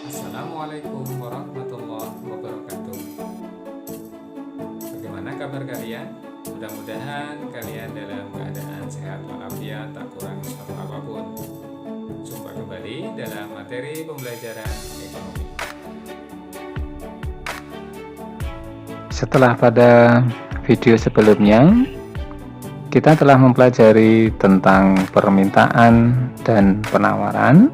Assalamualaikum warahmatullahi wabarakatuh. Bagaimana kabar kalian? Mudah-mudahan kalian dalam keadaan sehat walafiat, tak kurang satu apapun. Jumpa kembali dalam materi pembelajaran ekonomi. Setelah pada video sebelumnya, kita telah mempelajari tentang permintaan dan penawaran.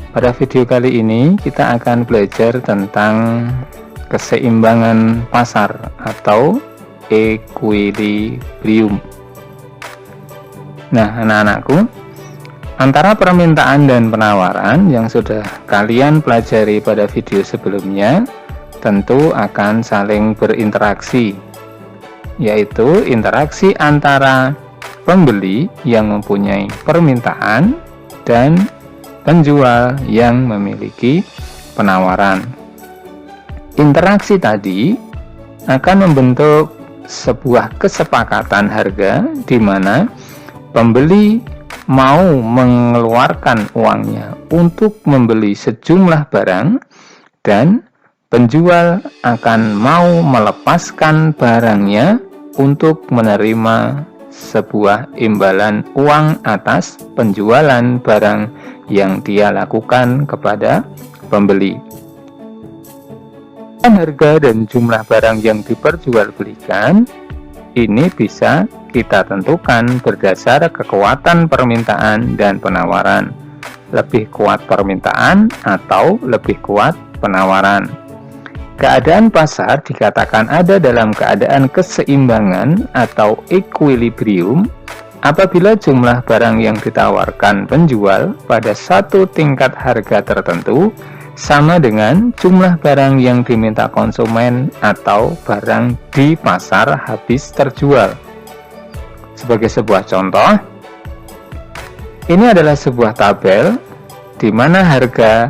Pada video kali ini kita akan belajar tentang keseimbangan pasar atau equilibrium. Nah, anak-anakku, antara permintaan dan penawaran yang sudah kalian pelajari pada video sebelumnya tentu akan saling berinteraksi, yaitu interaksi antara pembeli yang mempunyai permintaan dan penjual yang memiliki penawaran. Interaksi tadi akan membentuk sebuah kesepakatan harga di mana pembeli mau mengeluarkan uangnya untuk membeli sejumlah barang dan penjual akan mau melepaskan barangnya untuk menerima sebuah imbalan uang atas penjualan barang yang dia lakukan kepada pembeli. Harga dan jumlah barang yang diperjualbelikan ini bisa kita tentukan berdasar kekuatan permintaan dan penawaran. Lebih kuat permintaan atau lebih kuat penawaran. Keadaan pasar dikatakan ada dalam keadaan keseimbangan atau equilibrium apabila jumlah barang yang ditawarkan penjual pada satu tingkat harga tertentu sama dengan jumlah barang yang diminta konsumen atau barang di pasar habis terjual. Sebagai sebuah contoh, ini adalah sebuah tabel di mana harga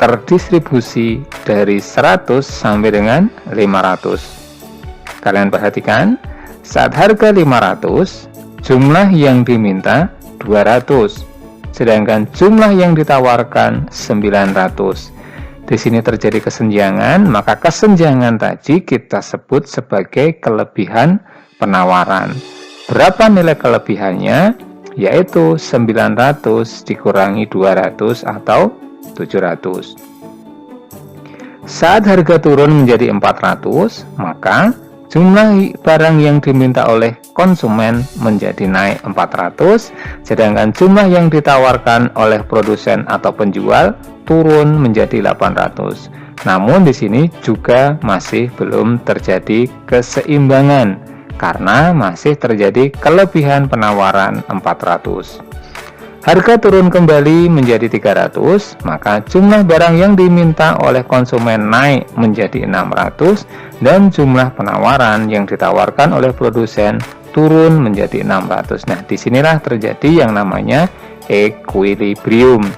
terdistribusi dari 100 sampai dengan 500. Kalian perhatikan, saat harga 500, jumlah yang diminta 200, sedangkan jumlah yang ditawarkan 900. Di sini terjadi kesenjangan, maka kesenjangan tadi kita sebut sebagai kelebihan penawaran. Berapa nilai kelebihannya? Yaitu 900 dikurangi 200 atau 700. Saat harga turun menjadi 400, maka jumlah barang yang diminta oleh konsumen menjadi naik 400, sedangkan jumlah yang ditawarkan oleh produsen atau penjual turun menjadi 800. Namun di sini juga masih belum terjadi keseimbangan karena masih terjadi kelebihan penawaran 400. Harga turun kembali menjadi 300, maka jumlah barang yang diminta oleh konsumen naik menjadi 600 dan jumlah penawaran yang ditawarkan oleh produsen turun menjadi 600. Nah, disinilah terjadi yang namanya equilibrium.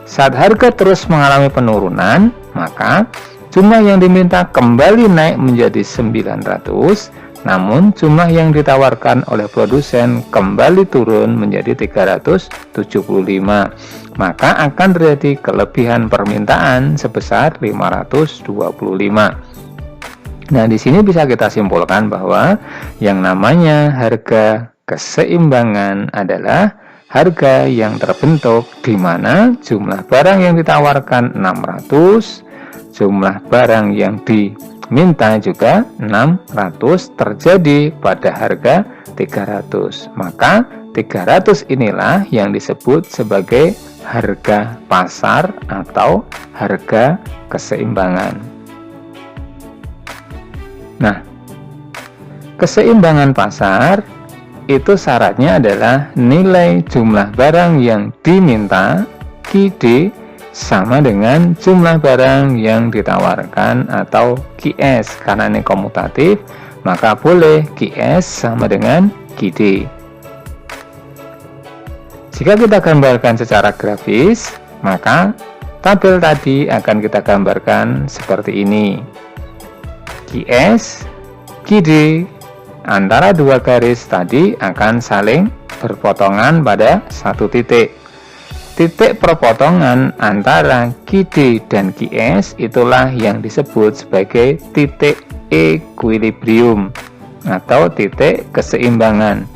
Saat harga terus mengalami penurunan, maka jumlah yang diminta kembali naik menjadi 900, namun jumlah yang ditawarkan oleh produsen kembali turun menjadi 375. Maka akan terjadi kelebihan permintaan sebesar 525. Nah, di sini bisa kita simpulkan bahwa yang namanya harga keseimbangan adalah harga yang terbentuk di mana jumlah barang yang ditawarkan 600, jumlah barang yang diminta juga 600 terjadi pada harga 300. Maka 300 inilah yang disebut sebagai harga pasar atau harga keseimbangan. Nah, keseimbangan pasar itu syaratnya adalah nilai jumlah barang yang diminta QD sama dengan jumlah barang yang ditawarkan atau QS. Karena ini komutatif, maka boleh QS sama dengan QD. Jika kita gambarkan secara grafis, maka tabel tadi akan kita gambarkan seperti ini. QS, QD antara dua garis tadi akan saling berpotongan pada satu titik. titik perpotongan antara QD dan QS itulah yang disebut sebagai titik equilibrium atau titik keseimbangan.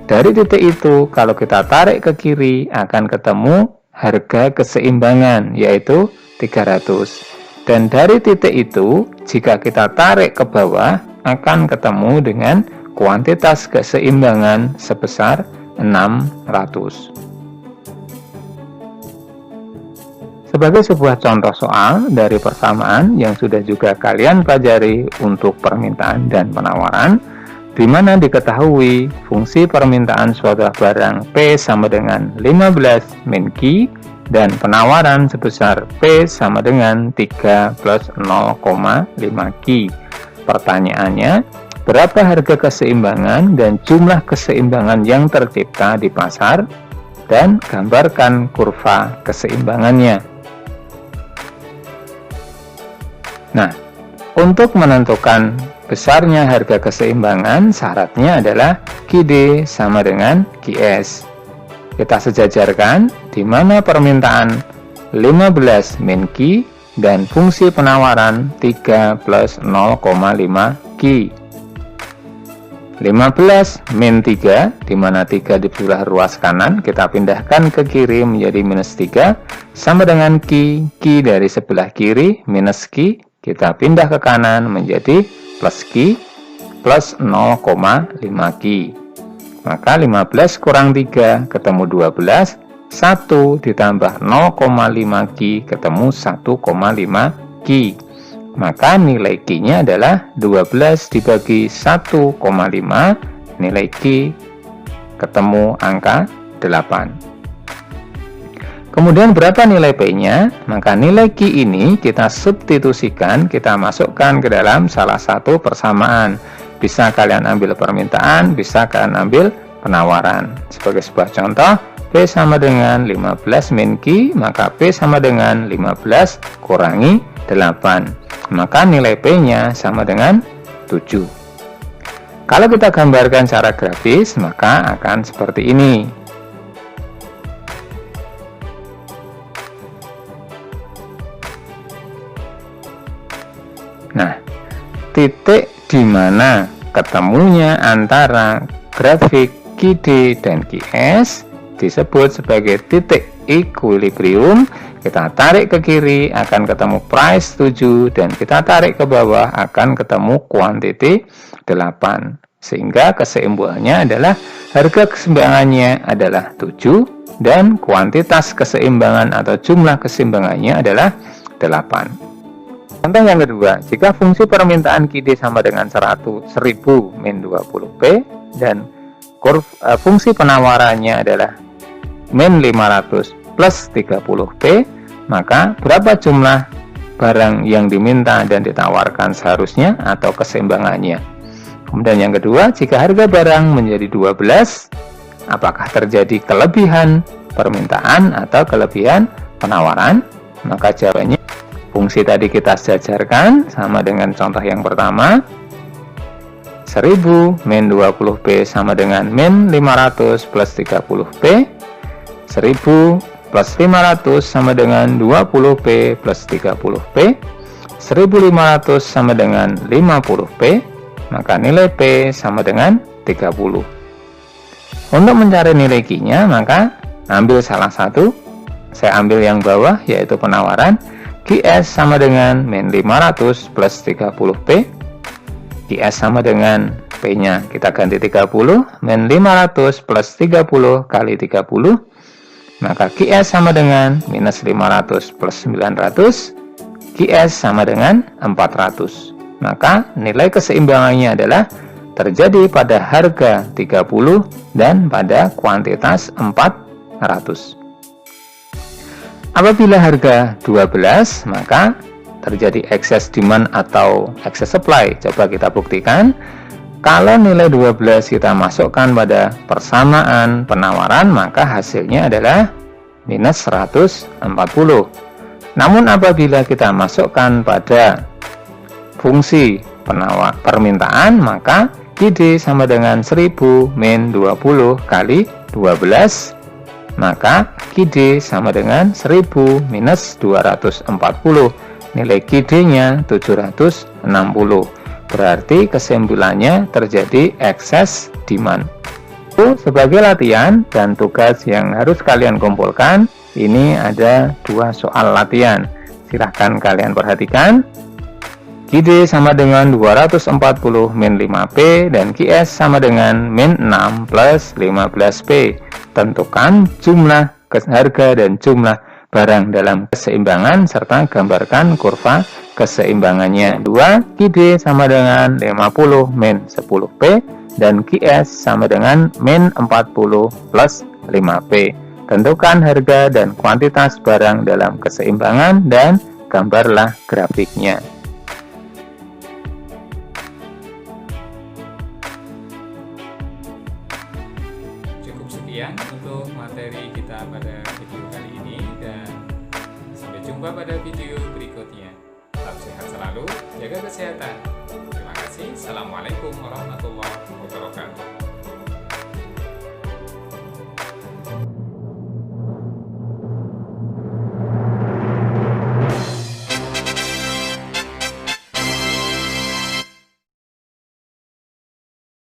Dari titik itu, kalau kita tarik ke kiri akan ketemu harga keseimbangan, yaitu 300. Dan dari titik itu, jika kita tarik ke bawah, akan ketemu dengan kuantitas keseimbangan sebesar 600. Sebagai sebuah contoh soal dari persamaan yang sudah juga kalian pelajari untuk permintaan dan penawaran, di mana diketahui fungsi permintaan suatu barang P sama dengan 15 min Q dan penawaran sebesar P sama dengan 3 plus 0,5 Q. Pertanyaannya, berapa harga keseimbangan dan jumlah keseimbangan yang tercipta di pasar, dan gambarkan kurva keseimbangannya. Nah, untuk menentukan besarnya harga keseimbangan, syaratnya adalah QD sama dengan QS. Kita sejajarkan di mana permintaan 15 min Q dan fungsi penawaran 3 plus 0,5 Q. 15 min 3, di mana 3 di sebelah ruas kanan, kita pindahkan ke kiri menjadi minus 3, sama dengan Q. Q dari sebelah kiri, minus Q, kita pindah ke kanan menjadi plus Q, plus 0,5 Q. Maka 15 kurang 3 ketemu 12, 1 ditambah 0,5 Q ketemu 1,5 Q. Maka nilai Q-nya adalah 12 dibagi 1,5, nilai Q ketemu angka 8. Kemudian berapa nilai P-nya? Maka nilai Q ini kita substitusikan, kita masukkan ke dalam salah satu persamaan. Bisa kalian ambil permintaan, bisa kalian ambil penawaran. Sebagai sebuah contoh, P sama dengan 15 min Q, maka P sama dengan 15 kurangi 8. Maka nilai P-nya sama dengan 7. Kalau kita gambarkan secara grafis, maka akan seperti ini. Nah, titik di mana ketemunya antara grafik QD dan QS disebut sebagai titik equilibrium. Kita tarik ke kiri akan ketemu price 7 dan kita tarik ke bawah akan ketemu quantity 8. Sehingga keseimbangannya adalah harga keseimbangannya adalah 7 dan kuantitas keseimbangan atau jumlah keseimbangannya adalah 8. Contoh yang kedua, jika fungsi permintaan QD sama dengan 1000 min 20P dan fungsi penawarannya adalah min 500 plus 30P, maka berapa jumlah barang yang diminta dan ditawarkan seharusnya atau keseimbangannya. Kemudian yang kedua, jika harga barang menjadi 12, apakah terjadi kelebihan permintaan atau kelebihan penawaran? Maka jawabannya, fungsi tadi kita sejajarkan sama dengan contoh yang pertama. 1000 min 20P sama dengan min 500 plus 30P. 1000 plus 500 sama dengan 20P plus 30P. 1500 sama dengan 50P. Maka nilai P sama dengan 30. Untuk mencari nilai Q-nya, maka ambil salah satu. Saya ambil yang bawah, yaitu penawaran. QS sama dengan min 500 plus 30P. QS sama dengan P-nya kita ganti 30, min 500 plus 30 kali 30. Maka QS sama dengan minus 500 plus 900. QS sama dengan 400. Maka nilai keseimbangannya adalah terjadi pada harga 30 dan pada kuantitas 400. Apabila harga 12, maka terjadi excess demand atau excess supply. Coba kita buktikan. Kalau nilai 12 kita masukkan pada persamaan penawaran, maka hasilnya adalah minus 140. Namun apabila kita masukkan pada fungsi permintaan, maka QD sama dengan 1000 min 20 kali 12. maka QD sama dengan 1000 minus 240. Nilai QD-nya 760. Berarti kesimpulannya terjadi excess demand. Sebagai latihan dan tugas yang harus kalian kumpulkan, ini ada 2 soal latihan. Silahkan kalian perhatikan. QD sama dengan 240 min 5P dan QS sama dengan min 6 plus 15P. Tentukan jumlah harga dan jumlah barang dalam keseimbangan serta gambarkan kurva keseimbangannya. 2. QD sama dengan 50 min 10P dan QS sama dengan min 40 plus 5P. Tentukan harga dan kuantitas barang dalam keseimbangan dan gambarlah grafiknya. Cukup sekian untuk materi kita pada video kali ini, dan sampai jumpa pada video berikutnya. Tetap sehat selalu, jaga kesehatan. Terima kasih. Assalamualaikum warahmatullahi wabarakatuh.